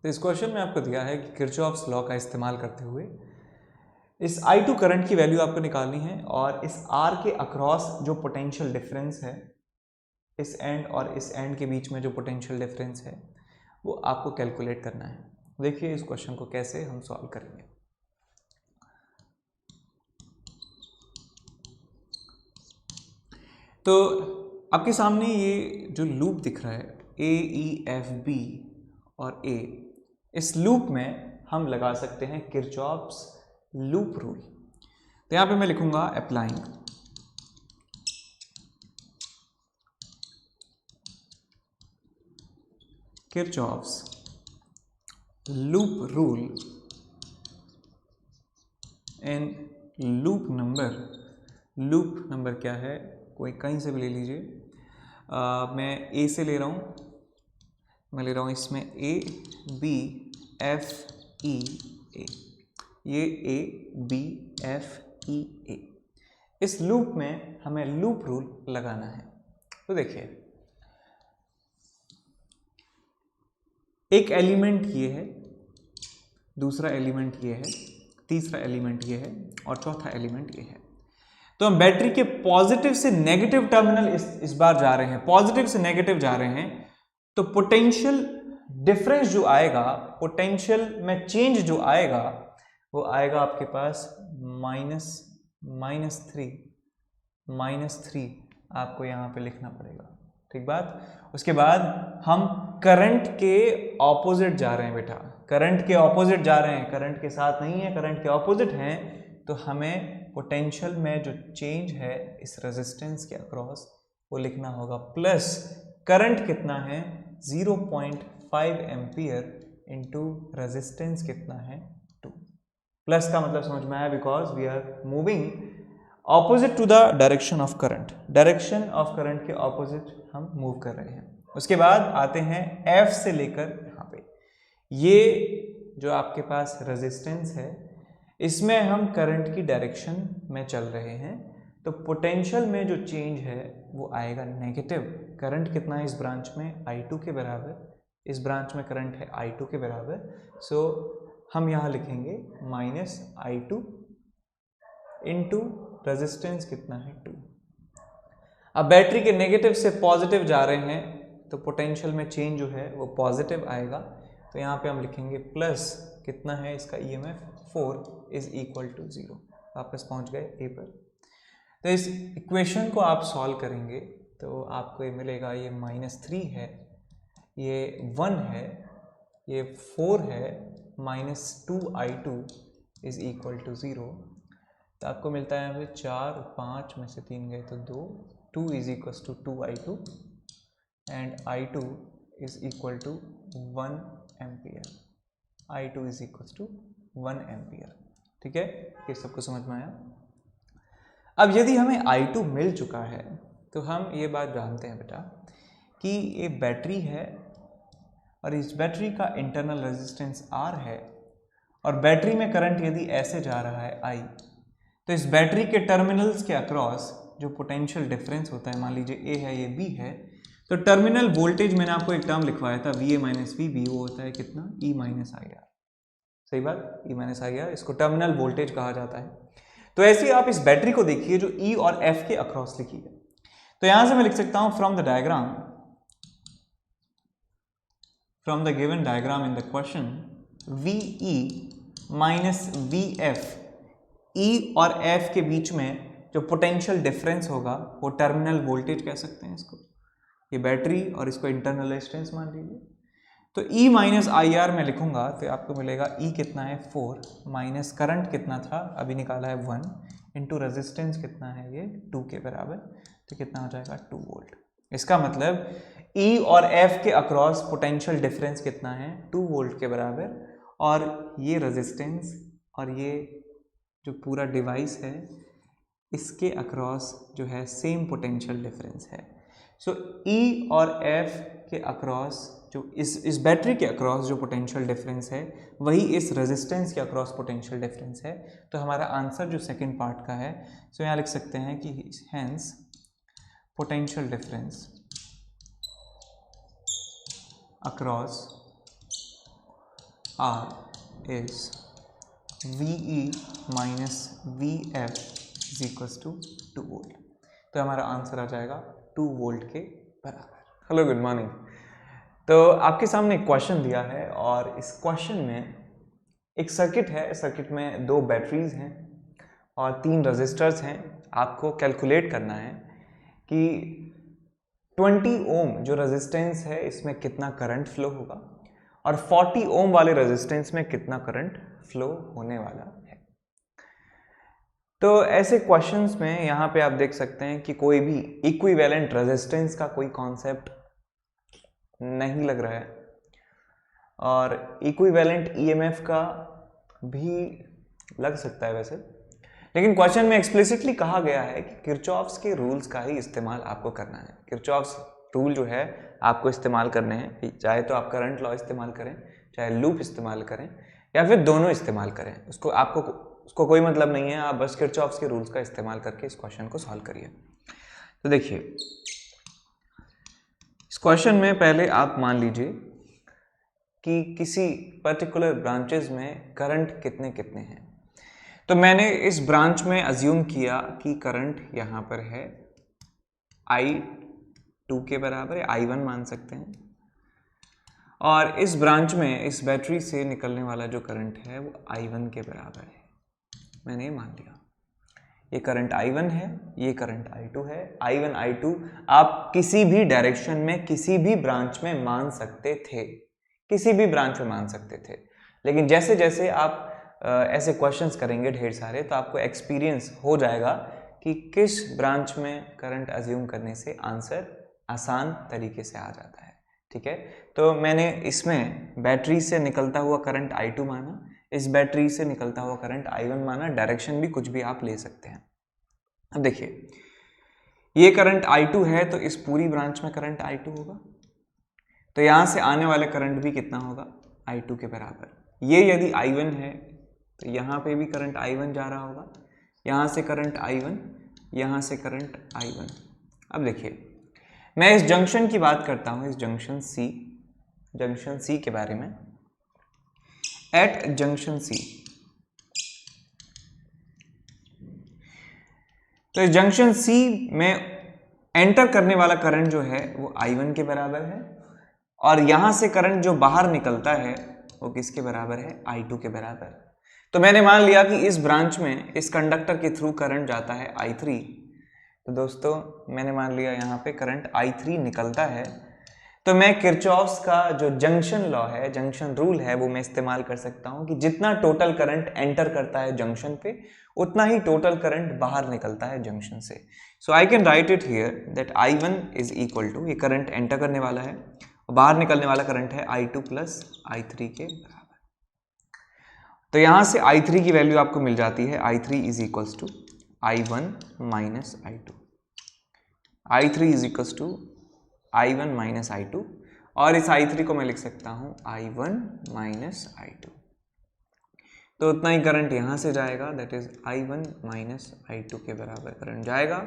तो इस क्वेश्चन में आपको दिया है कि किरचॉफ्स लॉ का इस्तेमाल करते हुए इस I2 करंट की वैल्यू आपको निकालनी है और इस R के अक्रॉस जो पोटेंशियल डिफरेंस है, इस एंड और इस एंड के बीच में जो पोटेंशियल डिफरेंस है वो आपको कैलकुलेट करना है। देखिए इस क्वेश्चन को कैसे हम सॉल्व करेंगे। तो आपके सामने ये जो लूप दिख रहा है AEFB और A, इस लूप में हम लगा सकते हैं किरचॉफ्स लूप रूल। तो यहां पे मैं लिखूंगा applying Kirchhoff's loop rule in loop number क्या है, कोई कहीं से भी ले लीजिए। मैं A से ले रहा हूँ, मैं ले रहा हूँ इसमें A B F E A, ये A B F E A। इस लूप में हमें लूप रूल लगाना है। तो देखिए एक एलिमेंट ये है, दूसरा एलिमेंट ये है, तीसरा एलिमेंट ये है और चौथा एलिमेंट ये है। तो हम बैटरी के पॉजिटिव से नेगेटिव टर्मिनल इस बार जा रहे हैं, पॉजिटिव से नेगेटिव जा रहे हैं। तो पोटेंशियल डिफरेंस जो आएगा, पोटेंशियल में चेंज जो आएगा वो आएगा आपके पास माइनस थ्री आपको यहाँ पे लिखना पड़ेगा, ठीक बात। उसके बाद हम करंट के ऑपोजिट जा रहे हैं बेटा, करंट के ऑपोजिट जा रहे हैं, करंट के साथ नहीं है, करंट के ऑपोजिट हैं। तो हमें पोटेंशियल में जो चेंज है इस रेजिस्टेंस के अक्रॉस वो लिखना होगा, प्लस करंट कितना है 0.5 एम्पियर इंटू रेजिस्टेंस कितना है 2। प्लस का मतलब समझ में आया, because we are moving opposite to the direction of current, direction of current के ऑपोजिट हम मूव कर रहे हैं। उसके बाद आते हैं F से लेकर यहाँ पे, ये जो आपके पास रेजिस्टेंस है इसमें हम करंट की डायरेक्शन में चल रहे हैं। तो पोटेंशियल में जो चेंज है वो आएगा नेगेटिव। करंट कितना है इस ब्रांच में I2 के बराबर, इस ब्रांच में करंट है I2 के बराबर। सो हम यहाँ लिखेंगे -I2 इंटू रेजिस्टेंस कितना है 2। अब बैटरी के नेगेटिव से पॉजिटिव जा रहे हैं तो पोटेंशियल में चेंज जो है वो पॉजिटिव आएगा। तो यहाँ पे हम लिखेंगे प्लस कितना है इसका EMF 4 इज इक्वल टू 0। वापस पहुँच गए A पर। तो इस इक्वेशन को आप सॉल्व करेंगे तो आपको ये मिलेगा, ये -3 है, ये 1 है, ये 4 है, -2I2 इज इक्वल टू 0। तो आपको मिलता है यहाँ पे 4, 5 में से 3 गए तो 2 is equal to 2I2 and I2 is equal to 1 ampere. I2 is equal to 1 ampere. ठीक है, ये सबको समझ में आया। अब यदि हमें I2 मिल चुका है तो हम ये बात जानते हैं बेटा कि ये बैटरी है और इस बैटरी का इंटरनल रेजिस्टेंस R है और बैटरी में करंट यदि ऐसे जा रहा है I, तो इस बैटरी के टर्मिनल्स के अक्रॉस जो पोटेंशियल डिफरेंस होता है, मान लीजिए A है, ये B है, तो टर्मिनल वोल्टेज मैंने आपको एक टर्म लिखवाया था VA माइनस VB, वो होता है कितना E माइनस IR। सही बात, E माइनस IR, इसको टर्मिनल वोल्टेज कहा जाता है। तो ऐसे ही आप इस बैटरी को देखिए जो E और F के अक्रॉस लिखी है। तो यहां से मैं लिख सकता हूं from the diagram, from the given diagram in the question, VE minus VF, E और F के बीच में जो पोटेंशियल डिफरेंस होगा वो टर्मिनल वोल्टेज कह सकते हैं इसको। ये बैटरी और इसको इंटरनल रेजिस्टेंस मान लीजिए। तो E माइनस IR में लिखूंगा तो आपको मिलेगा E कितना है 4 माइनस करंट कितना था अभी निकाला है 1 इंटू रेजिस्टेंस कितना है ये 2 के बराबर, तो कितना हो जाएगा 2 वोल्ट। इसका मतलब E और F के अक्रॉस पोटेंशियल डिफरेंस कितना है 2 वोल्ट के बराबर, और ये रेजिस्टेंस और ये जो पूरा डिवाइस है इसके अक्रॉस जो है सेम पोटेंशियल डिफरेंस है। सो E और F के अक्रॉस जो इस बैटरी के अक्रॉस जो पोटेंशियल डिफरेंस है वही इस रेजिस्टेंस के अक्रॉस पोटेंशियल डिफरेंस है। तो हमारा आंसर जो सेकंड पार्ट का है, सो यहाँ लिख सकते हैं कि hence potential difference across R is VE minus VF is equals to 2 volt. तो हमारा आंसर आ जाएगा 2 वोल्ट के बराबर। Hello good morning. तो आपके सामने एक क्वेश्चन दिया है और इस क्वेश्चन में एक सर्किट है, सर्किट में 2 बैटरीज हैं और 3 रजिस्टर्स हैं। आपको कैलकुलेट करना है कि 20 ओम जो रेजिस्टेंस है इसमें कितना करंट फ्लो होगा और 40 ओम वाले रेजिस्टेंस में कितना करंट फ्लो होने वाला है। तो ऐसे क्वेश्चंस में यहाँ पे आप देख सकते हैं कि कोई भी इक्विवेलेंट रेजिस्टेंस का कोई कॉन्सेप्ट नहीं लग रहा है और इक्विवेलेंट ईएमएफ का भी लग सकता है वैसे, लेकिन क्वेश्चन में एक्सप्लिसिटली कहा गया है कि किरचॉफ्स के रूल्स का ही इस्तेमाल आपको करना है। किरचॉफ्स रूल जो है आपको इस्तेमाल करने हैं, चाहे तो आप करंट लॉ इस्तेमाल करें, चाहे लूप इस्तेमाल करें या फिर दोनों इस्तेमाल करें, उसको कोई मतलब नहीं है। आप बस किरचॉफ्स के रूल्स का इस्तेमाल करके इस क्वेश्चन को सॉल्व करिए। तो देखिए इस क्वेश्चन में पहले आप मान लीजिए कि किसी पर्टिकुलर ब्रांचेस में करंट कितने कितने हैं। तो मैंने इस ब्रांच में अज्यूम किया कि करंट यहाँ पर है I2 के बराबर है, I1 मान सकते हैं, और इस ब्रांच में इस बैटरी से निकलने वाला जो करंट है वो I1 के बराबर है। मैंने मान लिया ये करंट I1 है, ये करंट I2 है। I1 I2 आप किसी भी डायरेक्शन में किसी भी ब्रांच में मान सकते थे, किसी भी ब्रांच में मान सकते थे, लेकिन जैसे जैसे आप ऐसे क्वेश्चंस करेंगे ढेर सारे तो आपको एक्सपीरियंस हो जाएगा कि किस ब्रांच में करंट अज्यूम करने से आंसर आसान तरीके से आ जाता है। ठीक है, तो मैंने इसमें बैटरी से निकलता हुआ करंट I2 माना, इस बैटरी से निकलता हुआ करंट I1 माना, डायरेक्शन भी कुछ भी आप ले सकते हैं। अब देखिए ये करंट I2 है तो इस पूरी ब्रांच में करंट I2 होगा, तो यहाँ से आने वाले करंट भी कितना होगा I2 के बराबर। ये यदि I1 है तो यहाँ पे भी करंट I1 जा रहा होगा, यहाँ से करंट I1, यहाँ से करंट I1। अब देखिए मैं इस जंक्शन की बात करता हूँ, इस जंक्शन C के बारे में। एट जंक्शन C, तो इस जंक्शन C में एंटर करने वाला करंट जो है वो I1 के बराबर है और यहाँ से करंट जो बाहर निकलता है वो किसके बराबर है, I2 के बराबर। तो मैंने मान लिया कि इस ब्रांच में इस कंडक्टर के थ्रू करंट जाता है I3। तो दोस्तों मैंने मान लिया यहाँ पे करंट I3 निकलता है, तो मैं किरचॉफ्स का जो जंक्शन लॉ है, जंक्शन रूल है, वो मैं इस्तेमाल कर सकता हूँ कि जितना टोटल करंट एंटर करता है जंक्शन पे उतना ही टोटल करंट बाहर निकलता है जंक्शन से। So I can write it here that I1 is equal to, ये करंट एंटर करने वाला है और बाहर निकलने वाला करंट है I2 प्लस I3 के बराबर। तो यहाँ से I3 की वैल्यू आपको मिल जाती है, I3 is equals to I1 minus I2, I3 is equals to I1 minus I2, और इस I3 को मैं लिख सकता हूँ I1 माइनस I2। तो उतना ही करंट यहाँ से जाएगा, that is I1 minus I2 के बराबर करंट जाएगा,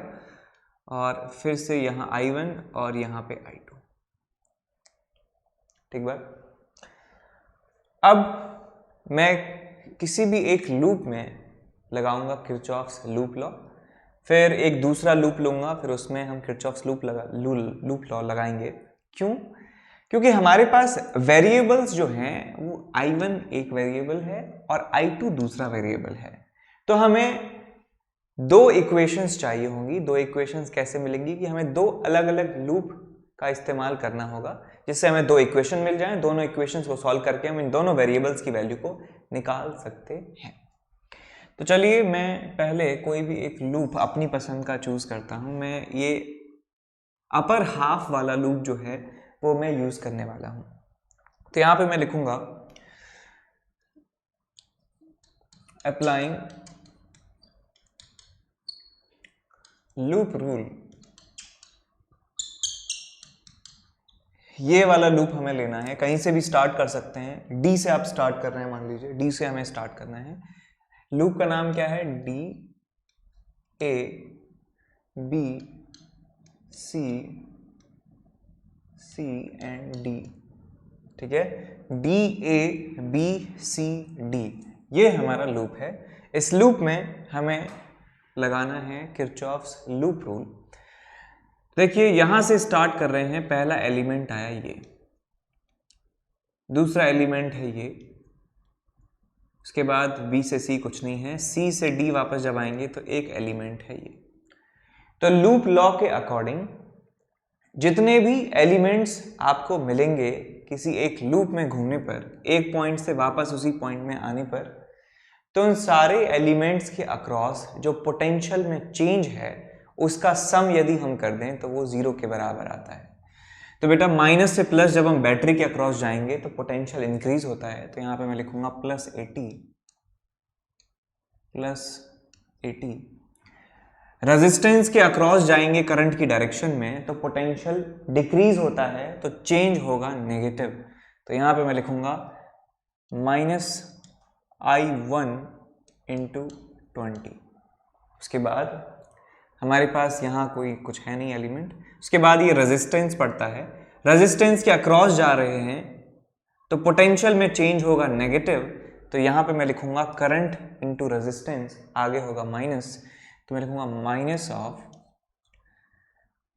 और फिर से यहाँ I1 और यहाँ पे I2। ठीक बात। अब मैं किसी भी एक लूप में लगाऊंगा किरचॉफ्स लूप लॉ, फिर एक दूसरा लूप लूंगा, फिर उसमें हम किरचॉफ्स लूप लॉ लगाएंगे। क्यों? क्योंकि हमारे पास वेरिएबल्स जो हैं वो I1 एक वेरिएबल है और I2 दूसरा वेरिएबल है, तो हमें 2 इक्वेशंस चाहिए होंगी। 2 इक्वेशंस कैसे मिलेंगी कि हमें 2 अलग अलग लूप का इस्तेमाल करना होगा जिससे हमें 2 इक्वेशन मिल जाएं। दोनों इक्वेशंस को सॉल्व करके हम इन दोनों वेरिएबल्स की वैल्यू को निकाल सकते हैं। तो चलिए मैं पहले कोई भी एक लूप अपनी पसंद का चूज करता हूं। मैं ये अपर हाफ वाला लूप जो है वो मैं यूज करने वाला हूं। तो यहां पे मैं लिखूंगा अप्लाइंग लूप रूल। ये वाला लूप हमें लेना है, कहीं से भी स्टार्ट कर सकते हैं। डी से आप स्टार्ट कर रहे हैं, मान लीजिए डी से हमें स्टार्ट करना है। लूप का नाम क्या है, D A B C C and D. ठीक है, DABCD ये हमारा लूप है। इस लूप में हमें लगाना है किरचॉफ्स लूप रूल। देखिए यहां से स्टार्ट कर रहे हैं, पहला एलिमेंट आया ये, दूसरा एलिमेंट है ये, उसके बाद B से C कुछ नहीं है, C से D वापस जब आएंगे तो एक एलिमेंट है ये। तो लूप लॉ के अकॉर्डिंग जितने भी एलिमेंट्स आपको मिलेंगे किसी एक लूप में घूमने पर, एक पॉइंट से वापस उसी पॉइंट में आने पर, तो उन सारे एलिमेंट्स के अक्रॉस जो पोटेंशियल में चेंज है उसका सम यदि हम कर दें तो वो 0 के बराबर आता है। तो बेटा माइनस से प्लस जब हम बैटरी के अक्रॉस जाएंगे तो पोटेंशियल इंक्रीज होता है, तो यहां पे मैं लिखूंगा प्लस 80। रेजिस्टेंस के अक्रॉस जाएंगे करंट की डायरेक्शन में तो पोटेंशियल डिक्रीज होता है, तो चेंज होगा नेगेटिव, तो यहां पे मैं लिखूंगा -I1 × 20। उसके बाद हमारे पास यहाँ कोई कुछ है नहीं एलिमेंट। उसके बाद ये रेजिस्टेंस पड़ता है, रेजिस्टेंस के अक्रॉस जा रहे हैं तो पोटेंशियल में चेंज होगा नेगेटिव, तो यहाँ पे मैं लिखूंगा करंट इनटू रेजिस्टेंस, आगे होगा माइनस, तो मैं लिखूंगा minus of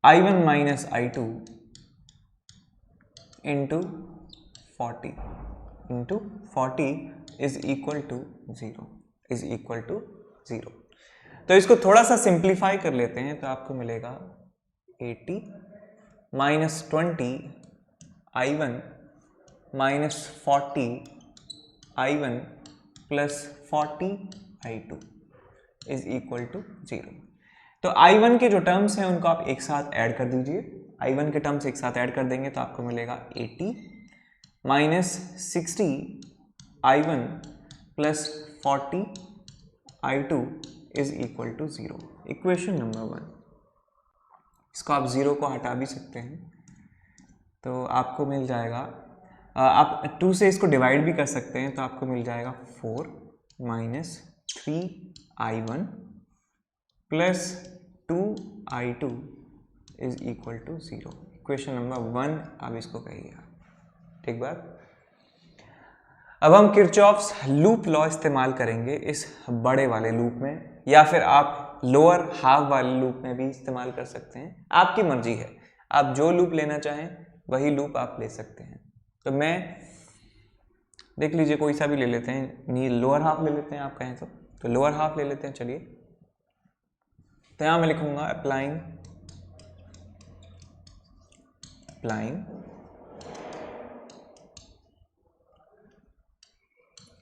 I1 - I2 × 40 is equal to 0। तो इसको थोड़ा सा सिंप्लीफाई कर लेते हैं तो आपको मिलेगा 80 - 20 I1 - 40 I1 + 40 I2 is equal to 0। तो I1 के जो टर्म्स हैं उनको आप एक साथ ऐड कर दीजिए, I1 के टर्म्स एक साथ ऐड कर देंगे तो आपको मिलेगा 80 - 60 I1 + 40 I2 is equal to 0। Equation number 1। इसको आप 0 को हटा भी सकते हैं तो आपको मिल जाएगा, आप 2 से इसको डिवाइड भी कर सकते हैं तो आपको मिल जाएगा 4 - 3 I1 + 2 I2 is equal to 0। Equation number 1 आप इसको कहिए, ठीक बात। अब हम किरचॉफ्स लूप लॉ इस्तेमाल करेंगे इस बड़े वाले लूप में, या फिर आप लोअर हाफ वाले लूप में भी इस्तेमाल कर सकते हैं, आपकी मर्जी है, आप जो लूप लेना चाहें वही लूप आप ले सकते हैं। तो मैं देख लीजिए कोई सा भी ले लेते हैं, लोअर हाफ ले लेते हैं आप कहें तो लोअर हाफ ले लेते हैं। चलिए तो यहां मैं लिखूंगा applying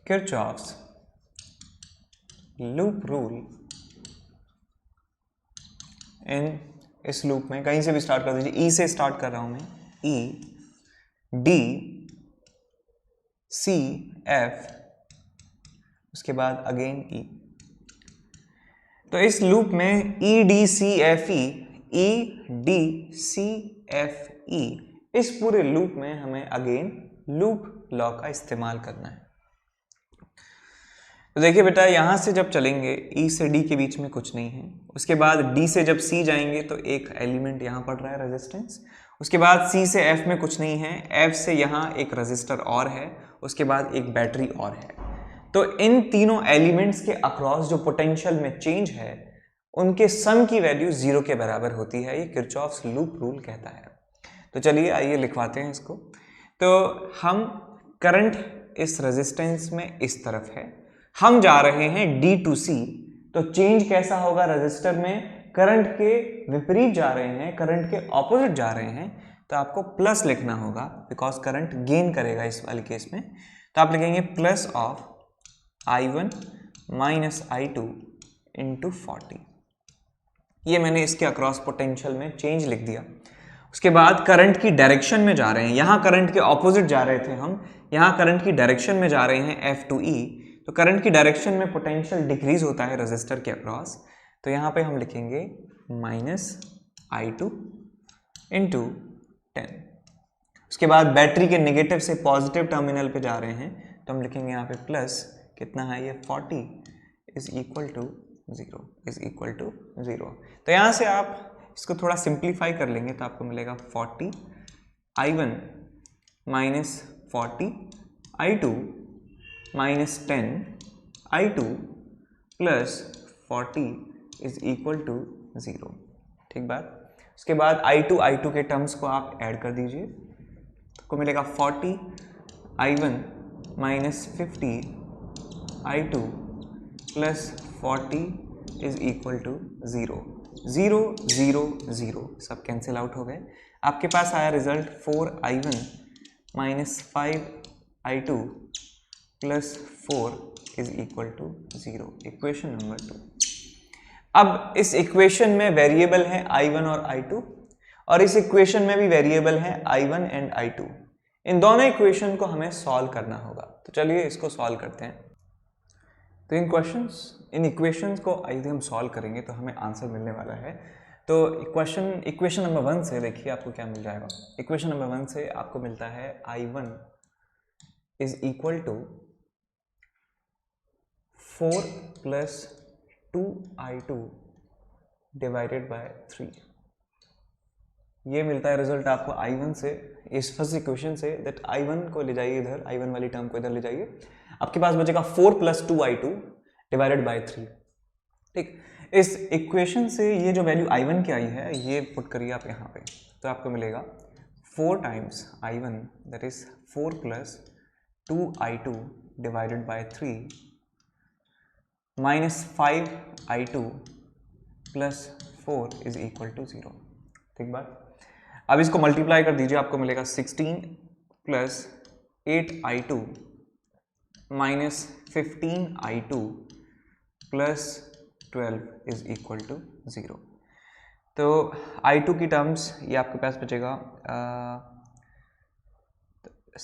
Kirchhoff's loop rule in इस लूप में, कहीं से भी स्टार्ट कर दीजिए, ई से स्टार्ट कर रहा हूं मैं, ई डी सी एफ, उसके बाद अगेन ई। तो इस लूप में E D C F E, इस पूरे लूप में हमें अगेन लूप लॉ का इस्तेमाल करना है। तो देखिए बेटा यहां से जब चलेंगे ई से डी के बीच में कुछ नहीं है, उसके बाद डी से जब सी जाएंगे तो एक एलिमेंट यहां पड़ रहा है रेजिस्टेंस, उसके बाद सी से एफ में कुछ नहीं है, एफ से यहां एक रेजिस्टर और है, उसके बाद एक बैटरी और है। तो इन तीनों एलिमेंट्स के अक्रॉस जो पोटेंशियल में चेंज है उनके सम की वैल्यू 0 के बराबर होती है, ये किरचॉफ्स लूप रूल कहता है। तो चलिए आइए लिखवाते हैं इसको। तो हम करंट इस रेजिस्टेंस में इस तरफ है, हम जा रहे हैं D to C, तो चेंज कैसा होगा रेजिस्टर में, करंट के विपरीत जा रहे हैं, करंट के ऑपोजिट जा रहे हैं, तो आपको प्लस लिखना होगा बिकॉज करंट गेन करेगा इस वाले केस में। तो आप लिखेंगे प्लस ऑफ I1 - I2 × 40। ये मैंने इसके अक्रॉस पोटेंशियल में चेंज लिख दिया। उसके बाद करंट की डायरेक्शन में जा रहे हैं, यहाँ करंट के ऑपोजिट जा रहे थे हम, यहाँ करंट की डायरेक्शन में जा रहे हैं F to E, तो करंट की डायरेक्शन में पोटेंशियल डिक्रीज होता है रेजिस्टर के अक्रॉस, तो यहाँ पे हम लिखेंगे -I2 × 10। उसके बाद बैटरी के नेगेटिव से पॉजिटिव टर्मिनल पे जा रहे हैं तो हम लिखेंगे यहाँ पे प्लस, कितना है ये 40 इज इक्वल टू 0। तो यहाँ से आप इसको थोड़ा सिंप्लीफाई कर लेंगे तो आपको मिलेगा 40 I1 - 40 I2 minus 10 I2 plus 40 is equal to 0। ठीक बात। उसके बाद I2 के टर्म्स को आप ऐड कर दीजिए, आपको मिलेगा 40 I1 minus 50 I2 plus 40 is equal to 0। 0 0 0 सब कैंसिल आउट हो गए। आपके पास आया result 4 I1 minus 5 I2 plus 4 is equal to 0। Equation number 2। अब इस इक्वेशन में वेरिएबल है I1 और I2 और इस इक्वेशन में भी वेरिएबल है I1 एंड I2। इन दोनों इक्वेशन को हमें सॉल्व करना होगा। तो चलिए इसको सॉल्व करते हैं। तो इन इक्वेशंस को यदि हम सॉल्व करेंगे तो हमें आंसर मिलने वाला है। तो इक्वेशन नंबर 1 से देखिए आपको क्या मिल जाएगा। इक्वेशन नंबर 1 से आपको मिलता है I1 is equal to 4 plus 2I2 divided by 3। ये मिलता है रिजल्ट आपको I1 से, इस फर्स्ट इक्वेशन से। दैट I1 को ले जाइए इधर, I1 वाली टर्म को इधर ले जाइए, आपके पास बचेगा 4 प्लस 2I2 डिवाइडेड बाय 3। ठीक, इस इक्वेशन से ये जो वैल्यू I1 की आई है ये पुट करिए आप यहाँ पे, तो आपको मिलेगा 4 times I1 that is 4 plus 2I2 divided by 3 minus 5I2 plus 4 is equal to 0। ठीक बात। अब इसको मल्टीप्लाई कर दीजिए, आपको मिलेगा 16 plus 8I2 minus 15I2 plus 12 is equal to 0। तो I2 की टर्म्स ये आपके पास बचेगा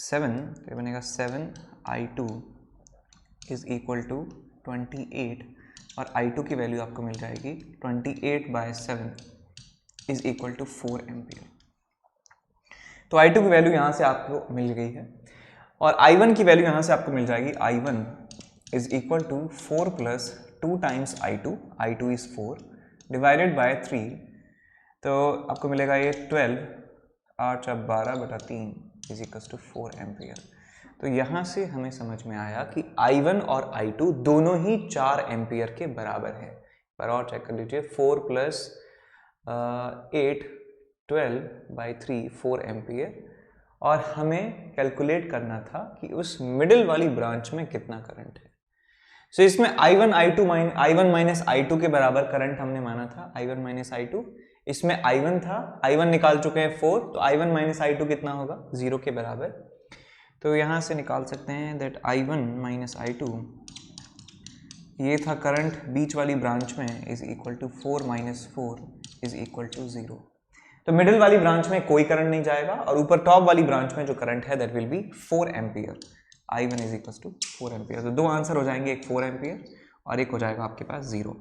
7, ये बनेगा 7I2 इज इक्वल टू 28 और I2 की वैल्यू आपको मिल जाएगी 28 by 7 is equal to 4 ampere. तो I2 की वैल्यू यहाँ से आपको मिल गई है और I1 की वैल्यू यहाँ से आपको मिल जाएगी। I1 is equal to 4 plus 2 times I2 is 4 divided by 3, तो आपको मिलेगा ये 12 8 12/3 इज इक्वल टू 4 एम्पियर। तो यहाँ से हमें समझ में आया कि I1 और I2 दोनों ही 4 एम्पियर के बराबर है। पर और चेक कर लीजिए, 4 प्लस 8 12/3 4 एम्पियर, और हमें कैलकुलेट करना था कि उस मिडिल वाली ब्रांच में कितना करंट है। सो इसमें I1 माइनस I2 के बराबर करंट हमने माना था, I1 माइनस I2। इसमें I1 था, I1 निकाल चुके हैं 4, तो I1 माइनस I2 कितना होगा, 0 के बराबर। तो यहाँ से निकाल सकते हैं दैट I1 माइनस I2 ये था करंट बीच वाली ब्रांच में, is equal to 4 minus 4 is equal to 0। तो मिडिल वाली ब्रांच में कोई करंट नहीं जाएगा और ऊपर टॉप वाली ब्रांच में जो करंट है that will be 4 ampere. I1 is equal to 4 ampere. तो दो आंसर हो जाएंगे, एक 4 एम्पियर और एक हो जाएगा आपके पास 0।